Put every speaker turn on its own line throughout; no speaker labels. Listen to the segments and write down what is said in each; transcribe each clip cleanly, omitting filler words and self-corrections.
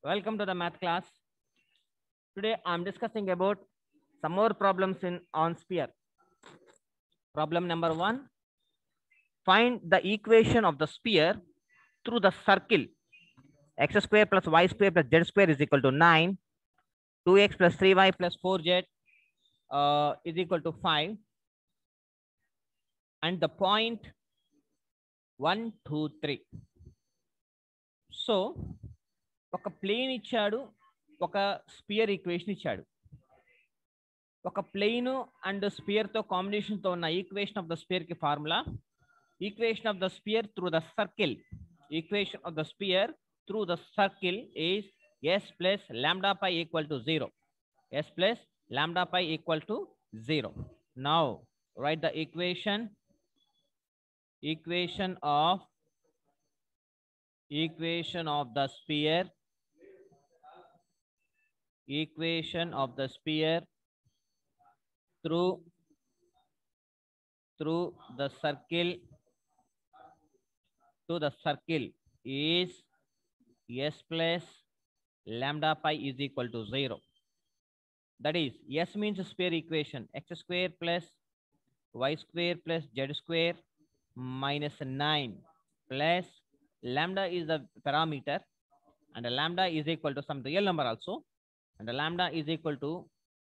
Welcome to the math class. Today I am discussing about some more problems in on sphere. Problem number 1. Find the equation of the sphere through the circle x square plus y square plus z square is equal to 9, 2x plus 3y plus 4z is equal to 5, and the point 1, 2, 3. So ఒక plane ఇచ్చాడు, ఒక sphere equation ఇచ్చాడు. ఒక plane and sphere తో combination తో ఉన్న equation of the sphere కి formula equation of the sphere through the circle. Equation of the sphere through the circle is S plus lambda pi equal to 0. S plus lambda pi equal to 0. Now write the equation of the sphere through the circle is s plus lambda pi is equal to 0. That is, s means sphere equation x square plus y square plus z square minus 9 plus lambda is the parameter, and the lambda is equal to some real number also, and the lambda is equal to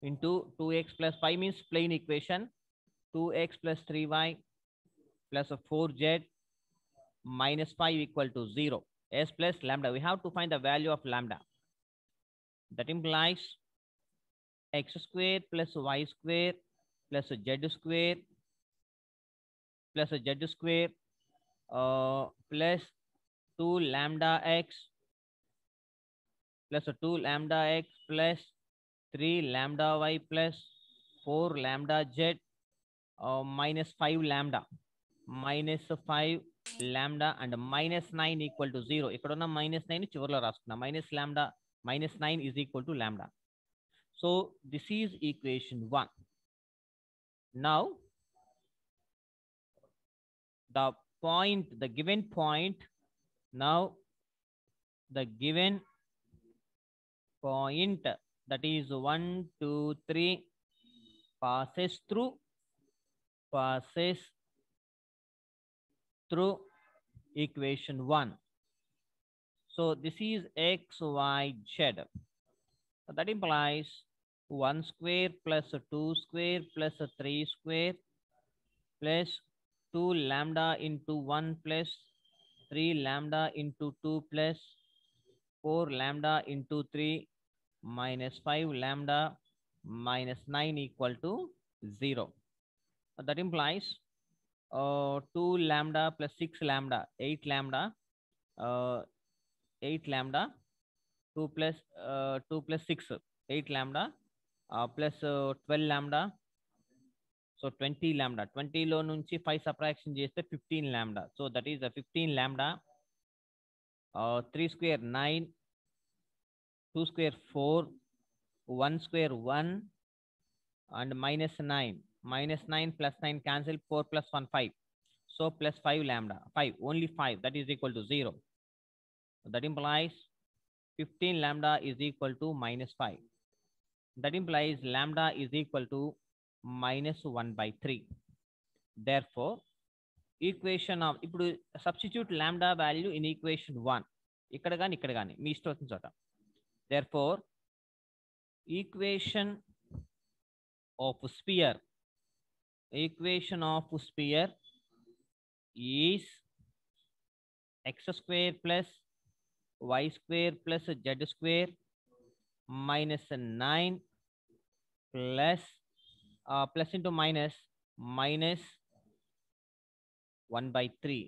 into 2x plus 5 means plane equation, 2x plus 3y plus 4z minus 5 equal to 0. S plus lambda, we have to find the value of lambda. That implies x square plus y square plus z square plus plus 2 lambda x plus 2 lambda x plus 3 lambda y plus 4 lambda z minus 5 lambda and minus 9 equal to 0. ఇక్కడ ఉన్న minus 9 చివరిలో రాసుకున్నా. minus 9 is equal to lambda. So this is equation 1. Now the given point that is 1, 2, 3 passes through equation 1. So this is x, y, z. So that implies 1 square plus 2 square plus 3 square plus 2 lambda into 1 plus 3 lambda into 2 plus 4 lambda into 3 minus 5 lambda minus 9 equal to 0. That implies 2 lambda plus 6 lambda, 8 lambda, 2 plus 6, 8 lambda plus 12 lambda. So 20 lambda. 20 లో నుంచి 5 subtraction చేస్తే 15 lambda. So that is a 15 lambda. 3 square 9, 2 square 4, 1 square 1, and minus 9. Minus 9 plus 9 cancel, 4 plus 1 5. So plus 5 lambda. 5, only 5, that is equal to 0. That implies 15 lambda is equal to minus 5. That implies lambda is equal to minus 1 by 3. Therefore, equation of ఇప్పుడు substitute lambda value in equation 1. ఇక్కడ కానీ మీ ఇష్టం వచ్చిన చోట. Therefore, equation of sphere is x square plus y square plus z square minus 9 plus plus into minus 1 by 3.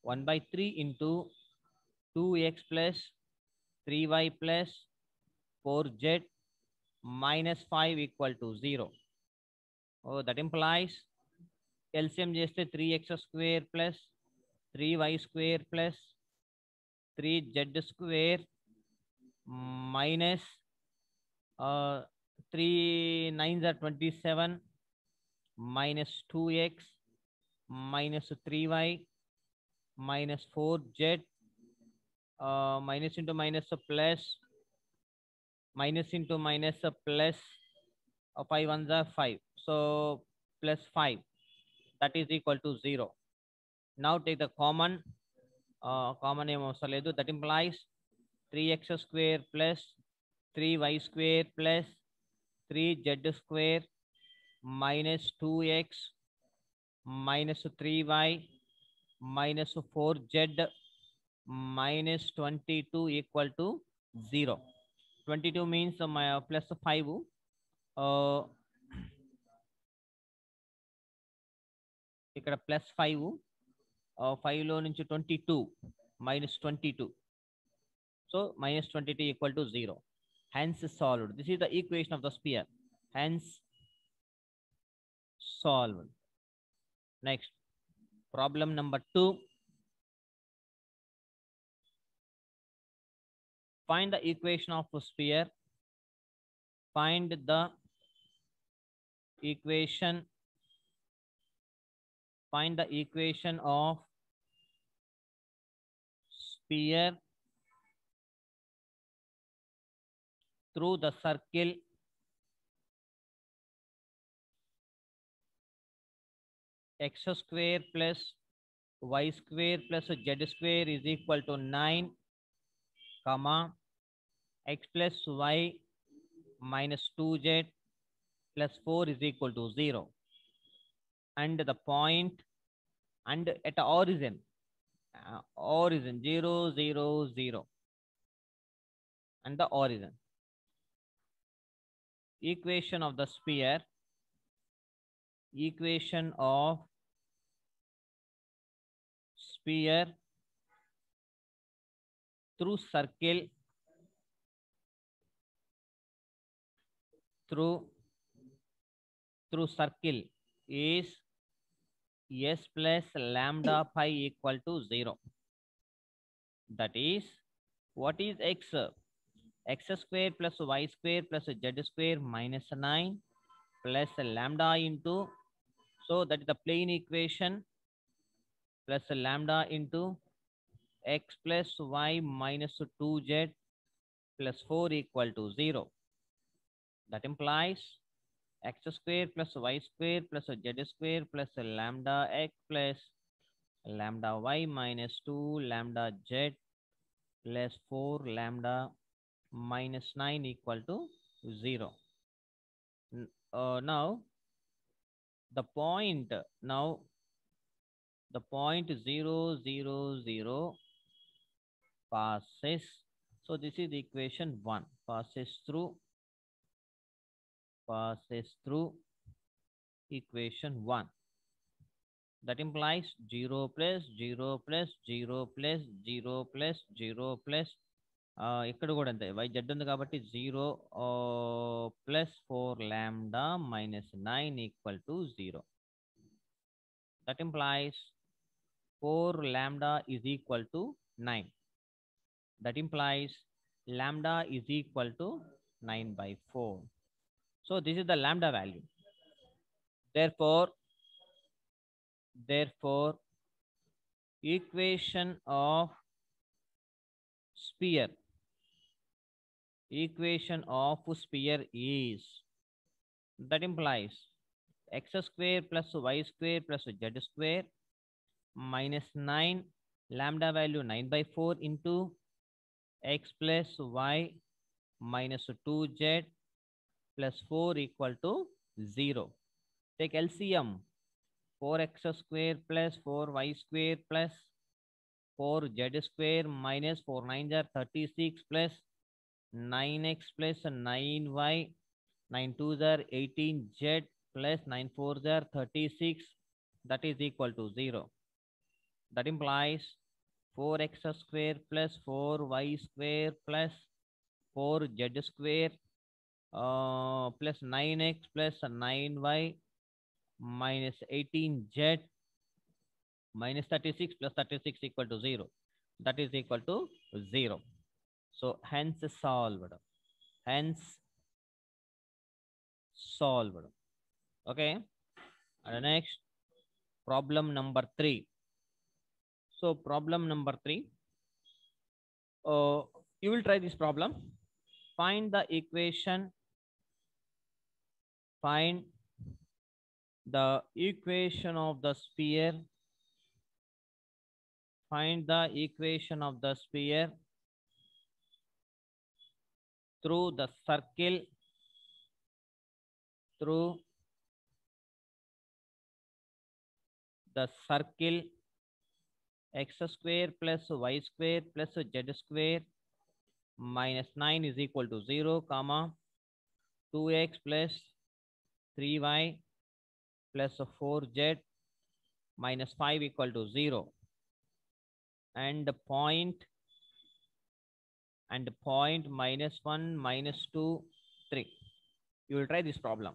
1 by 3 into 2x plus 3y plus 4z minus 5 equal to 0. Oh, that implies LCM చేస్తే 3x square plus 3y square plus 3z square minus 3 9s are 27 minus 2x minus 3y minus 4z minus into minus plus, minus into minus plus, 5 ones are 5, so plus 5, that is equal to 0. Now take the common, common name of Saledu, that implies 3x square plus 3y square plus 3z square minus 2x minus 3y minus 4z minus 22 equal to 0. 22 means plus 5. ఇక్కడ plus 5, 5లో నుంచి 22 minus 22, so minus 22 equal to 0, hence solved. This is the equation of the sphere, hence solved. Next, problem number 2. Find the equation of a sphere. Find the equation. Find the equation of sphere through the circle x square plus y square plus z square is equal to 9, comma x plus y minus 2z plus 4 is equal to 0. And the point and at origin, origin 0, 0, 0, and the origin. Equation of the sphere, equation of sphere through circle, through circle is s plus lambda pi equal to 0. That is, what is x? X square plus y square plus z square minus 9 plus lambda into, so that is the plane equation, plus lambda into x plus y minus 2z plus 4 equal to 0. That implies x square plus y square plus z square plus lambda x plus lambda y minus 2 lambda z plus 4 lambda minus 9 equal to 0. Now the point, now the point 0, 0, 0 passes, so this is equation 1, passes through equation 1. That implies 0 plus 0 plus 0 plus 0 plus 0 plus ఇక్కడ కూడా అంతే, y z ఉంది కాబట్టి 0 plus 4 lambda minus 9 equal to 0. That implies 4 lambda is equal to 9. That implies lambda is equal to 9 by 4. So this is the lambda value. Therefore, equation of sphere, equation of sphere is, that implies x square plus y square plus z square minus 9, lambda value 9 by 4 into x plus y minus 2z plus 4 equal to 0. Take LCM, 4x square plus 4y square plus 4z square minus 4 9s are 36 plus 9x plus 9y, 9 2s are 18z plus 9 4s are 36, that is equal to 0. That implies 4x square plus 4y square plus 4z square plus 9x plus 9y minus 18z minus 36 plus 36 equal to 0. That is equal to 0. So hence solved. Hence solved. Okay. And next, problem number 3. So problem number 3. you will try this problem. Find the equation. Find the equation of the sphere. Find the equation of the sphere through the circle. Through the circle x square plus y square plus z square minus 9 is equal to 0, comma 2x plus 3y plus 4z minus 5 equal to 0, and the point minus 1 minus 2 3. You will try this problem.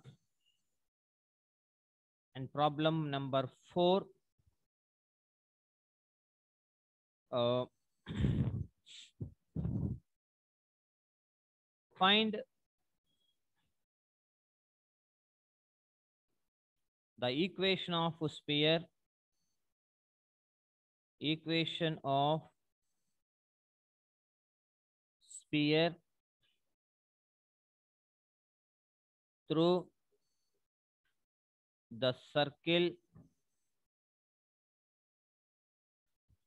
And problem number 4, find the equation of sphere. Equation of sphere through the circle.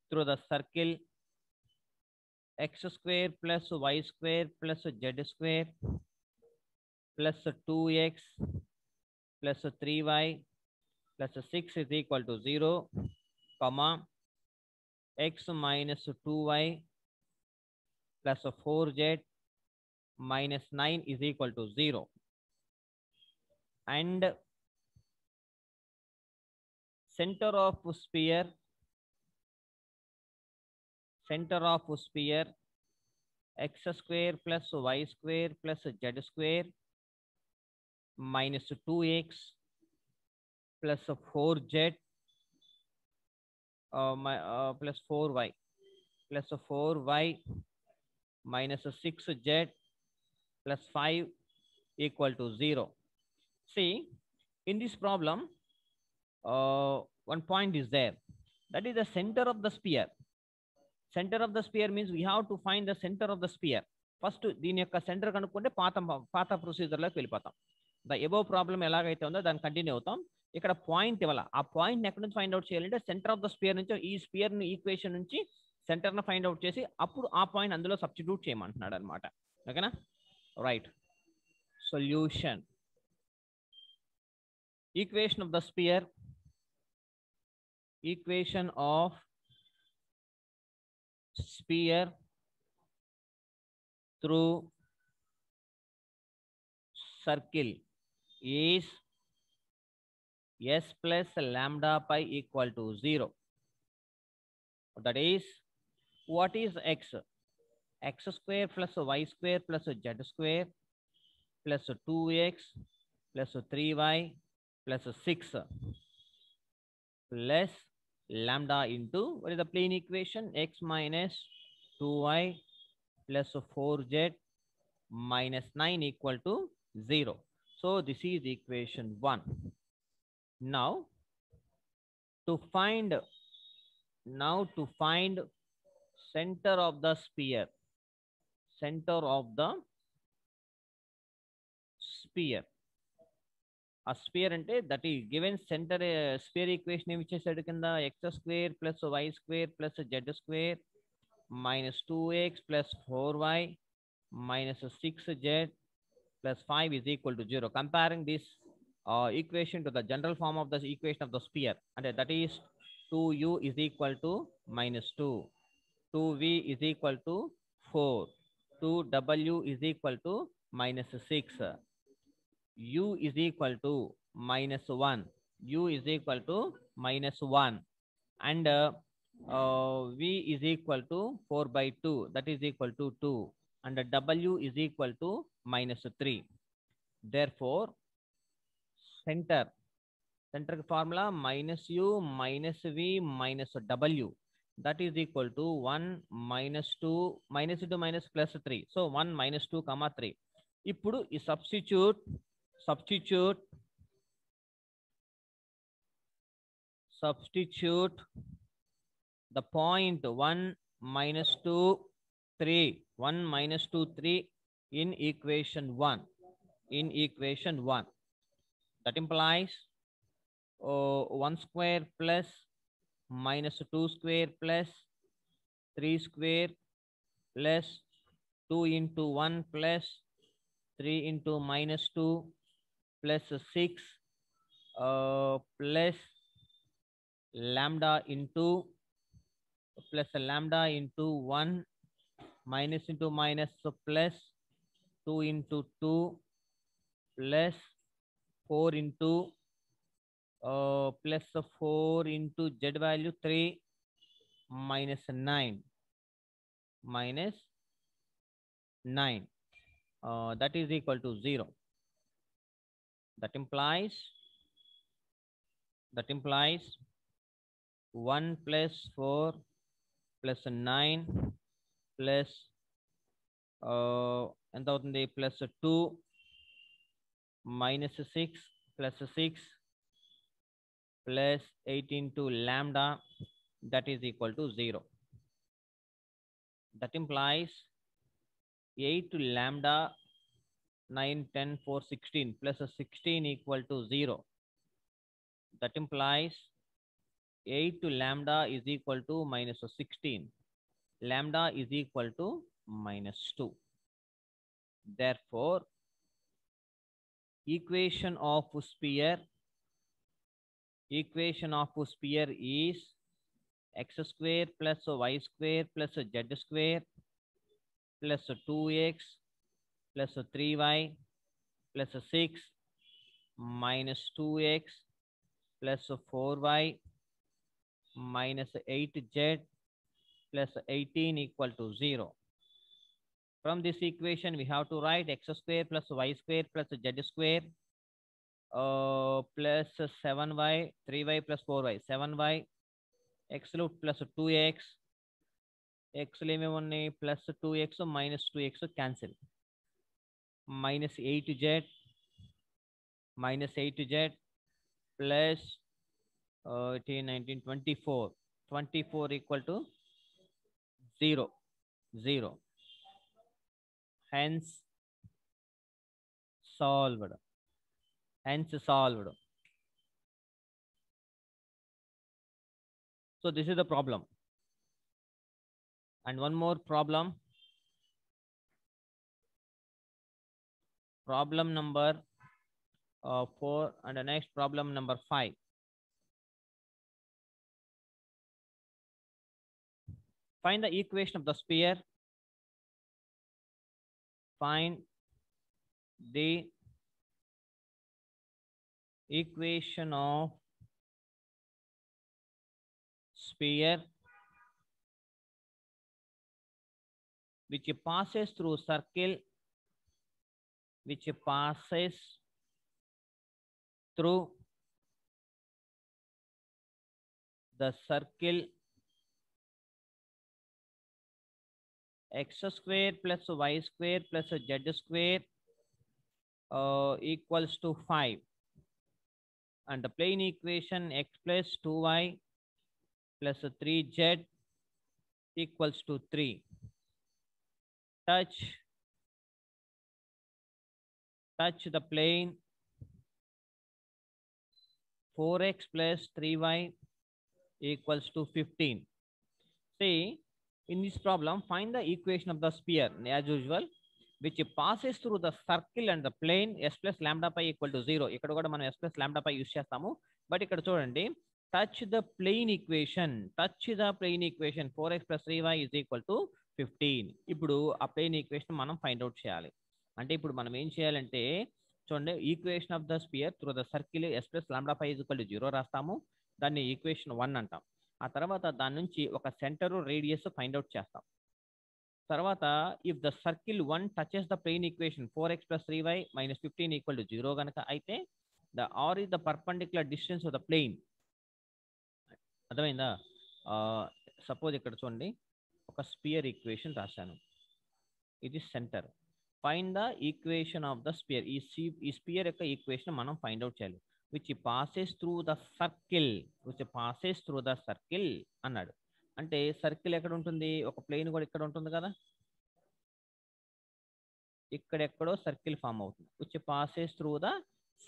Through the circle x square plus y square plus z square plus 2x plus 3y plus 6 is equal to 0, comma x minus 2y plus 4z minus 9 is equal to 0, and center of sphere x square plus y square plus z square minus 2x plus 4z plus 4y plus 4y minus 6z plus 5 equal to 0. See, in this problem, one point is there. That is the center of the sphere. Center of the sphere means we have to find the center of the sphere. First, దీని యొక్క centre కనుక్కుంటే పాత ప్రొసీజర్లోకి వెళ్ళిపోతాం. The above problem ఎలాగైతే ఉందో దాన్ని continue అవుతాం. ఇక్కడ పాయింట్ ఇవ్వాలి. ఆ పాయింట్ ఎక్కడి నుంచి ఫైండ్ అవుట్ చేయాలంటే సెంటర్ ఆఫ్ ద స్పియర్ నుంచి, ఈ స్పియర్ ని ఈక్వేషన్ నుంచి సెంటర్ ని ఫైండ్ అవుట్ చేసి అప్పుడు ఆ పాయింట్ అందులో సబ్స్టిట్యూట్ చేయమంటున్నాడు అనమాట. ఓకేనా? Right. Solution. Equation of the spear. Equation of sphere through circle is s plus lambda pi equal to 0. That is, what is x? X square plus y square plus z square plus 2x plus 3y plus 6 plus lambda into, what is the plane equation? X minus 2y plus 4z minus 9 equal to 0. So this is equation 1. Now to find center of the sphere. Center of the sphere. A sphere ante that is given center sphere equation em ichesadu kinda x square plus y square plus z square minus 2x plus 4y minus 6z plus 5 is equal to 0. Comparing this equation to the general form of the equation of the sphere, and that is 2u is equal to minus 2, 2v is equal to 4, 2w is equal to minus 6, u is equal to minus 1, u is equal to minus 1, and v is equal to 4 by 2, that is equal to 2, and w is equal to minus 3. Therefore, center formula minus u minus v minus w, that is equal to 1 minus 2 minus into minus plus 3. So 1 minus 2 comma 3. ఇప్పుడు ఈ substitute the point 1 minus 2 3. 1 minus 2, 3 in equation 1. In equation 1. That implies 1 square plus minus 2 square plus 3 square plus 2 into 1 plus 3 into minus 2 plus 6 plus lambda into 1 minus into minus, so plus 2 into 2 plus 4 into plus 4 into z value 3 minus 9 minus 9 that is equal to 0. That implies 1 plus 4 plus 9 plus ఎంత అవుతుంది plus 2 minus 6 plus 6 plus 8 into lambda, that is equal to 0. That implies 8 lambda 9 10 4 16 plus 16 equal to 0. That implies 8 to lambda is equal to minus 16. Lambda is equal to minus 2. Therefore, equation of sphere is x square plus y square plus z square plus 2x plus 3y plus 6 minus 2x plus 4y minus 8z plus 18 equal to 0. From this equation, we have to write x square plus y square plus z square plus 7y, 3y plus 4y, 7y, x plus 2x, x plus 2x minus 2x cancel, minus 8z plus 18, 19, 24, 24 equal to 0, 0. Hence solved. So this is the problem. And one more problem. Problem number 4 and the next problem number 5. Find the equation of the sphere. Find the equation of sphere which passes through circle, which passes through the circle x square plus y square plus z square equals to 5, and the plane equation x plus 2y plus 3z equals to 3. Touch the plane 4x plus 3y equals to 15. See, in this problem, find the equation of the sphere as usual, which passes through the circle and the plane s plus lambda pi equal to 0. ఇక్కడ కూడా మనం s plus lambda pi use చేస్తాము. But ఇక్కడ చూడండి, touch the plane equation 4x plus 3y is equal to 15. ఇప్పుడు ఆ plane equation మనం find out చేయాలి. అంటే ఇప్పుడు మనం ఏం చేయాలంటే చూడండి, equation of the sphere through the circle s plus lambda pi is equal to 0 రాస్తాము. దాన్ని ఈక్వేషన్ 1 అంటాం. ఆ తర్వాత దాని నుంచి ఒక సెంటర్ రేడియస్ ఫైండ్ అవుట్ చేస్తాం. తర్వాత if the circle 1 touches the plane equation 4x plus 3y minus 15 equal to 0 కనుక అయితే the R is the perpendicular distance of the plane. అర్థమైందా? సపోజ్ ఇక్కడ చూడండి, ఒక స్పియర్ ఈక్వేషన్ రాశాను. ఇది centre. Find the equation of the sphere. ఈ sphere యొక్క ఈక్వేషన్ మనం ఫైండ్ అవుట్ చేయాలి. Which passes through the circle అన్నాడు. అంటే సర్కిల్ ఎక్కడ ఉంటుంది? ఒక ప్లేన్ కూడా ఇక్కడ ఉంటుంది కదా. ఇక్కడెక్కడో సర్కిల్ ఫామ్ అవుతుంది which passes through the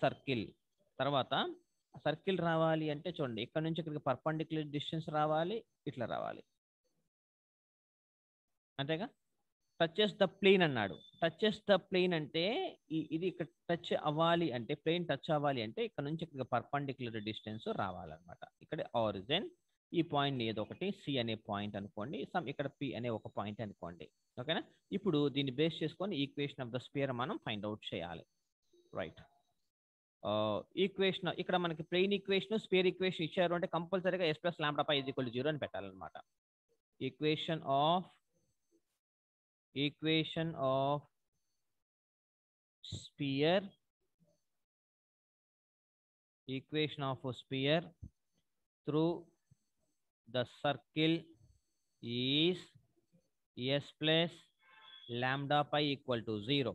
circle. తర్వాత సర్కిల్ రావాలి అంటే చూడండి ఇక్కడ నుంచి ఇక్కడికి పర్పెండిక్యులర్ డిస్టెన్స్ రావాలి, ఇట్లా రావాలి అంతేగా. టచెస్ ద ప్లేన్ అన్నాడు. టచెస్ ద ప్లేన్ అంటే ఇది ఇక్కడ టచ్ అవ్వాలి అంటే ప్లేన్ టచ్ అవ్వాలి అంటే ఇక్కడ నుంచి ఇక్కడ పర్పెండిక్యులర్ డిస్టెన్స్ రావాలన్నమాట. ఇక్కడ ఆరిజిన్ ఈ పాయింట్ ఏదో ఒకటి సి అనే పాయింట్ అనుకోండి, సమ్ ఇక్కడ పి అనే ఒక పాయింట్ అనుకోండి. ఓకేనా. ఇప్పుడు దీన్ని బేస్ చేసుకొని ఈక్వేషన్ ఆఫ్ ద స్పియర్ మనం ఫైండ్ అవుట్ చేయాలి. రైట్. ఈక్వేషన్ ఇక్కడ మనకి ప్లేన్ ఈక్వేషన్ స్పియర్ ఈక్వేషన్ ఇచ్చారు అంటే కంపల్సరీగా S plus lambda pi is equal to 0 అని పెట్టాలన్నమాట. Equation of sphere through the circle is s plus lambda pi equal to 0.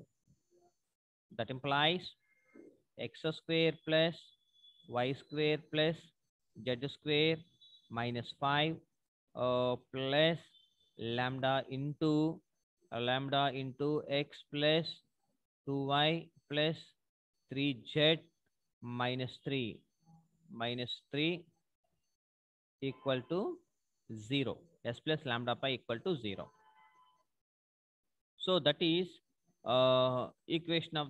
That implies x square plus y square plus z square minus 5 plus lambda into x plus 2y plus 3z minus 3 equal to 0. S plus lambda pi equal to 0. So that is equation of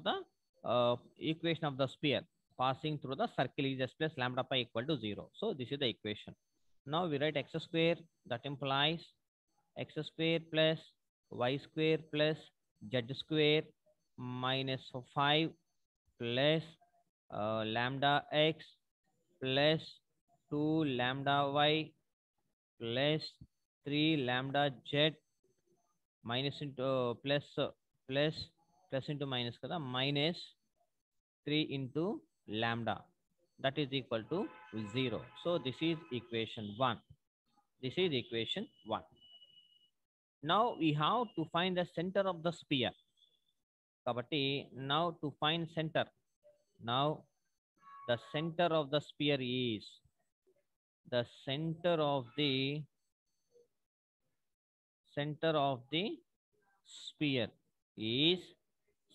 the sphere passing through the circle is s plus lambda pi equal to 0. So this is the equation. Now we write x square, that implies x square plus y square plus z square minus 5 plus lambda x plus 2 lambda y plus 3 lambda z minus into plus into minus kada minus 3 into lambda, that is equal to 0. So this is equation 1. Now we have to find the center of the sphere. Kabatti now to find center. Now the center of the sphere is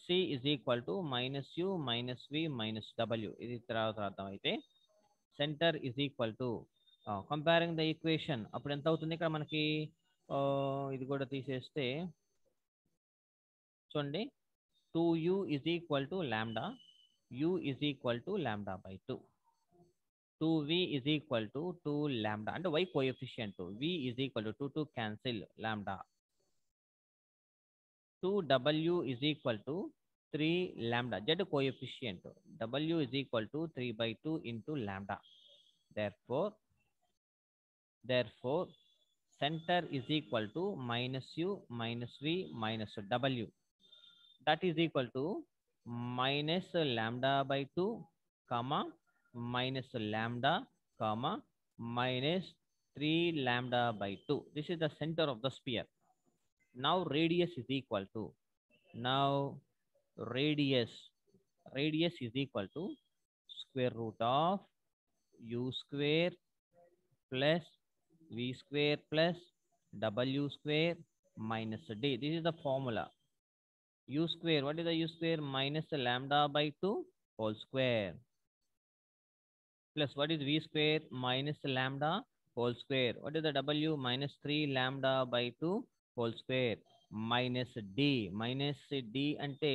C is equal to minus u minus v minus w. ఇది తర్వాత అర్థం అయితే center is equal to comparing the equation అప్పుడు ఎంత అవుతుంది ఇక్కడ మనకి ఇది కూడా తీసేస్తే చూడండి 2u is equal to lambda, u is equal to lambda by 2. 2v is equal to 2 lambda and y coefficient v is equal to 2 cancel lambda. 2w is equal to 3 lambda, z coefficient w is equal to 3 by 2 into lambda. Therefore center is equal to minus u minus v minus w, that is equal to minus lambda by 2 comma minus lambda comma minus 3 lambda by 2. This is the center of the sphere. Now radius is equal to radius is equal to square root of u square plus v square plus w square minus d. This is the formula. U square, what is the u square? Minus lambda by 2 whole square plus what is v square? Minus lambda whole square. What is the w? Minus 3 lambda by 2 whole square minus d. Minus d అంటే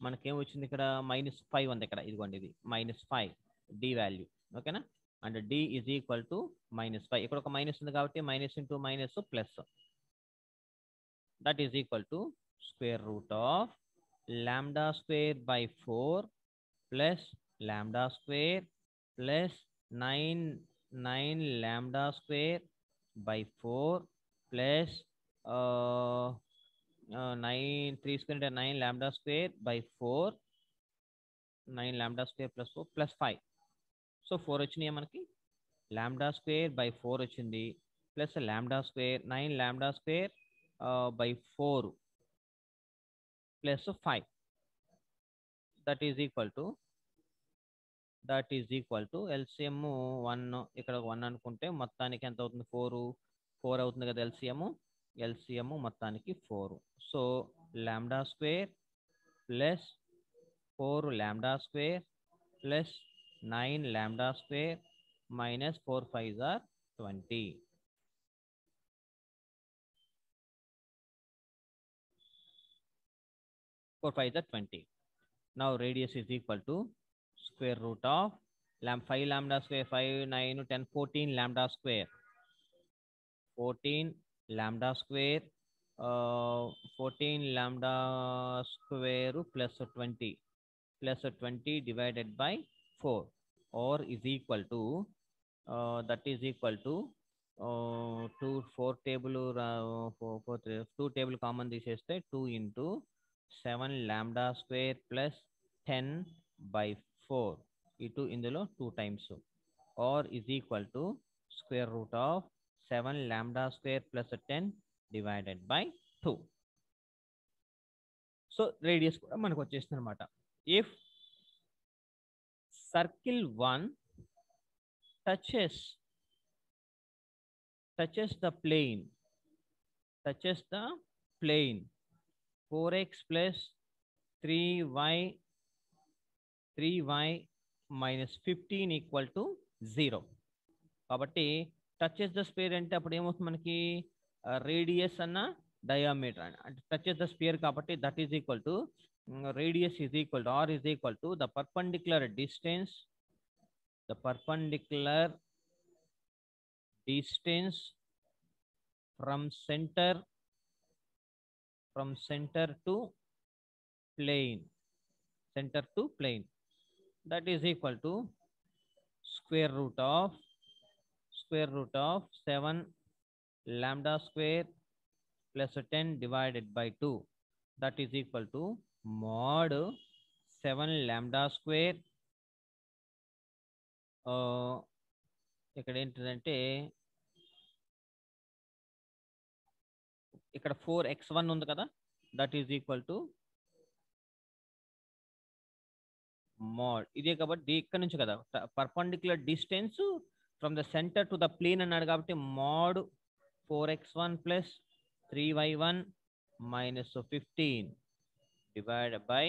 మనకేం వచ్చింది ఇక్కడ minus 5 ఉంది ఇక్కడ, ఇదిగోండి ఇది minus 5 d value. ఓకేనా. And d is equal to minus 5. ఇక్కడ ఒక మైనస్ ఉంది కాబట్టి minus into minus plus, that is equal to square root of lambda square by 4 plus lambda square plus 9 lambda square by 4 plus 3 square into 9 lambda square by 4, 9 lambda square plus 4 plus 5. So 4 వచ్చినాయి మనకి, lambda square by 4 వచ్చింది plus lambda square 9 lambda square by 4 plus 5, that is equal to LCM 1. ఇక్కడ 1 అనుకుంటే మొత్తానికి ఎంత అవుతుంది? 4 అవుతుంది కదా LCM మొత్తానికి 4. So lambda square plus 4 lambda square plus 9 lambda square minus 4 5s are 20. 4 5s are 20. Now radius is equal to square root of 5 lambda square, 5, 9, 10, 14 lambda square. 14 lambda square, 14 lambda square plus 20 plus 20 divided by 4 or is equal to that is equal to 2 4 table 2 table common తీసేస్తే 2 into 7 lambda square plus 10 by 4 ఇటు ఇందులో 2 times or is equal to square root of 7 lambda square plus 10 divided by 2. So radius కూడా మనకు వచ్చేస్తుంది అనమాట. If circle 1 touches the plane 4x plus 3y minus 15 equal to 0. కాబట్టి touches the spear అంటే అప్పుడు ఏమవుతుంది మనకి రేడియస్ అన్న డయామీటర్ అంటే టచెస్ ద స్పియర్ కాబట్టి that is equal to radius is equal to R is equal to the perpendicular distance from center to plane that is equal to square root of 7 lambda square plus 10 divided by 2 that is equal to mod 7 lambda square ఇక్కడ ఏంటంటే ఇక్కడ 4x1 ఉంది కదా that is equal to mod ఇదే కాబట్టి ఇక్కడ నుంచి కదా perpendicular distance from the centre to the plane అన్నాడు కాబట్టి mod 4x1 plus 3y1 minus 15 divide by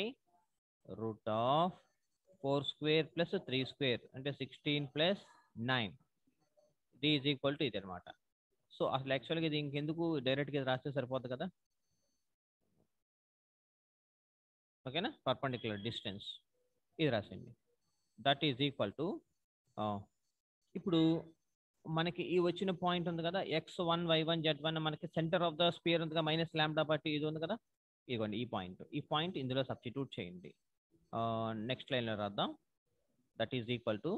root of 4 square plus 3 square అంటే 16 ప్లస్ 9 ఇది ఈజ్ ఈక్వల్ టు ఇది అనమాట. సో అసలు యాక్చువల్గా ఇది ఇంకెందుకు డైరెక్ట్గా రాస్తే సరిపోతుంది కదా, ఓకేనా. పర్పెండిక్యులర్ డిస్టెన్స్ ఇది రాసేయండి దట్ ఈజ్ ఈక్వల్ టు ఇప్పుడు మనకి ఈ వచ్చిన పాయింట్ ఉంది కదా x1 y1 z1 మనకి సెంటర్ ఆఫ్ ద స్పియర్ ఉంది కదా మైనస్ ల్యాండా బట్టి ఇది ఉంది కదా ఇదిగోండి ఈ పాయింట్ ఇందులో సబ్స్టిట్యూట్ చేయండి. నెక్స్ట్ లైన్లో రాద్దాం that is equal to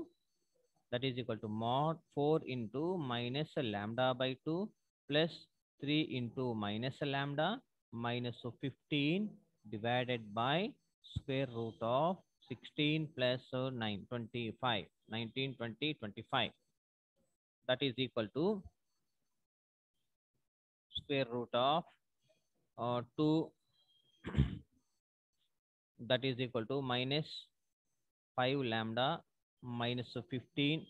mod 4 into minus lambda by 2 plus 3 into minus lambda minus 15 divided by square root of 16 plus 9 25 19 20 25 that is equal to square root of 2 that is equal to minus 5 lambda minus 15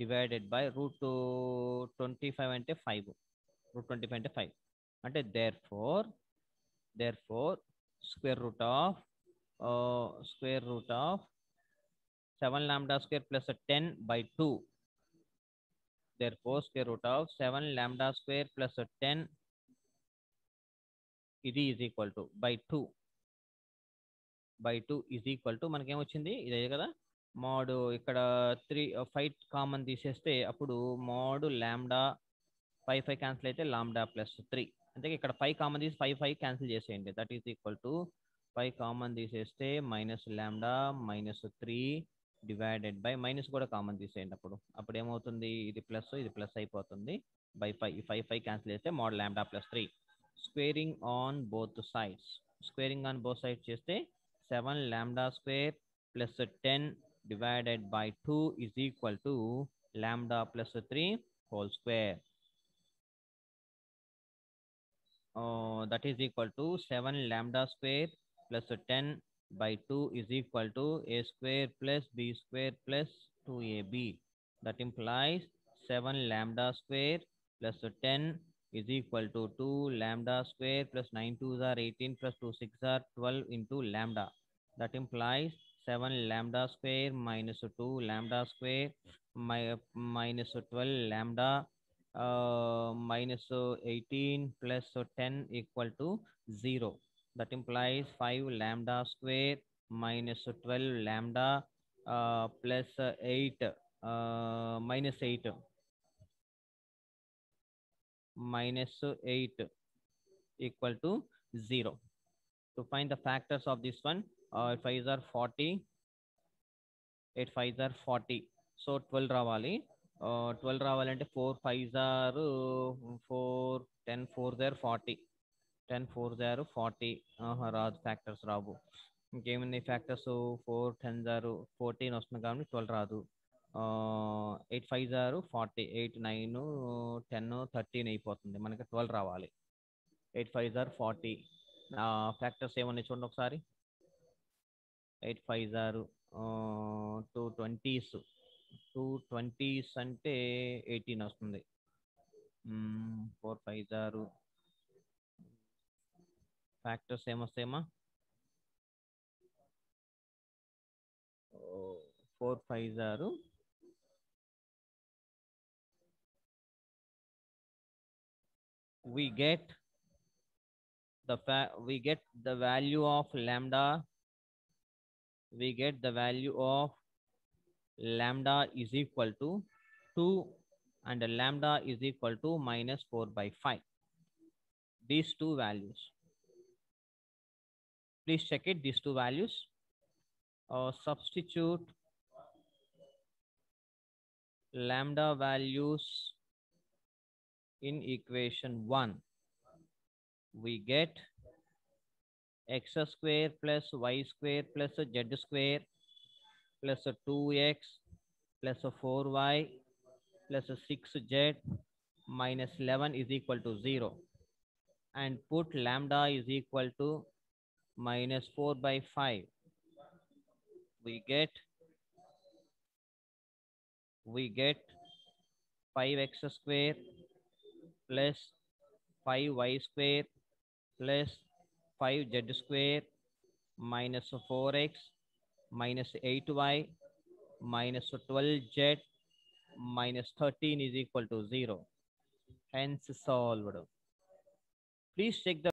divided by root 25 అంటే 5 root 25 అంటే 5 అంటే therefore square root of 7 lambda square plus 10 by 2 therefore square root of 7 lambda square plus 10 ఇది is equal to by 2 is equal to మనకి ఏమొచ్చింది ఇదే కదా mode ఇక్కడ 5 common తీసేస్తే అప్పుడు మోడ్ ల్యాండా 5 క్యాన్సిల్ అయితే లాంబ్డా ప్లస్ 3 అంటే ఇక్కడ 5 కామన్ తీసి 5 క్యాన్సిల్ చేసేయండి that is equal to 5 common తీసేస్తే minus lambda minus 3 divided by minus కూడా కామన్ తీసేయండి అప్పుడు ఏమవుతుంది ఇది ప్లస్ అయిపోతుంది బై 5 క్యాన్సిల్ చేస్తే mod lambda plus 3 squaring on both sides చేస్తే 7 lambda square plus 10 divided by 2 is equal to lambda plus 3 whole square. That is equal to 7 lambda square plus 10 by 2 is equal to a square plus b square plus 2ab. That implies 7 lambda square plus 10 is equal to 2 lambda square plus 9 2s are 18 plus 2 6 are 12 into lambda. That implies 7 lambda square minus 2 lambda square minus 12 lambda minus 18 plus 10 equal to 0. That implies 5 lambda square minus 12 lambda plus 8 minus 8 minus 8 equal to 0. To find the factors of this one, 8 5s are 40, 8 5s are 40. So 12 రావాలి. 12 రావాలంటే 4 5s are 4, 10 4s are 40. 10 4s are 40. రాదు, factors రావు. ఇంకేముంది factors? 4 10s are 14 వస్తుంది కాబట్టి 12 రాదు. 8 5s are 40, 8 9 10 13 అయిపోతుంది, మనకి 12 రావాలి. 8 5s are 40. ఫ్యాక్టర్స్ ఏమన్నాయి చూడండి ఒకసారి. 8 5s are 220s. 220s అంటే 18 వస్తుంది. 4 5s are ఫ్యాక్టర్స్ ఏమొస్తాయమ్మా? 4 5s are we get the value of lambda. We get the value of lambda is equal to 2 and lambda is equal to minus 4/5. These two values. Please check it, these two values. Substitute lambda values in equation 1. We get x square plus y square plus z square plus 2x plus 4y plus 6z minus 11 is equal to 0. And put lambda is equal to minus 4/5. We get 5x square plus 5y square plus 5z square minus 4x minus 8y minus 12z minus 13 is equal to 0. Hence solved. Please check the